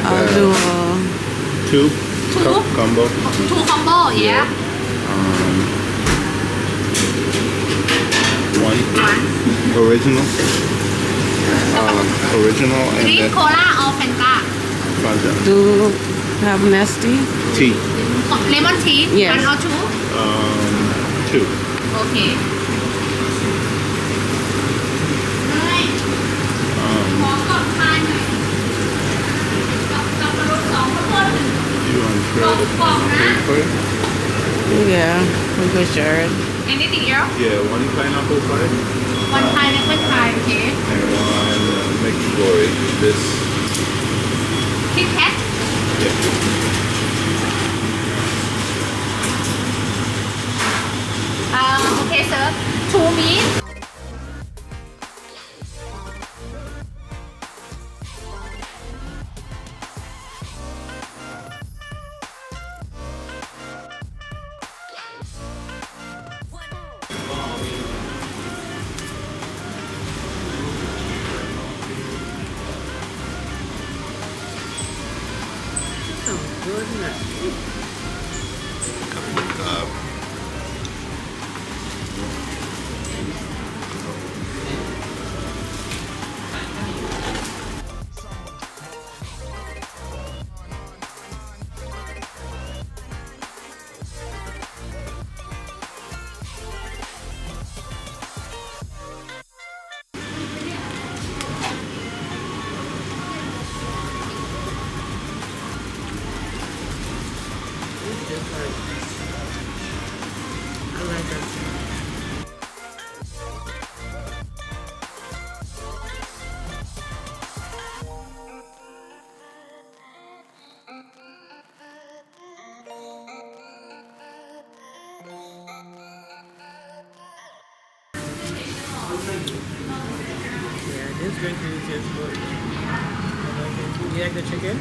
I'll do Two Two? combo. 2 combo, yeah. One original. Original and Green then cola or Fanta? Fanta. do have nasty. Tea. Lemon tea? Yes. 1 or 2? Two. Okay. ขอกดทานหน่อยกับกระโดด2ข้าวโพด1 You want to shred the pineapple for you? Yeah, we could share it. Anything else? Yeah, one pineapple pie 1 pineapple pie, okay. and one McFlurry. This. Kit Kat? Yeah. Okay, sir. 2 meat. Yeah, this drink really tastes good. You like the chicken?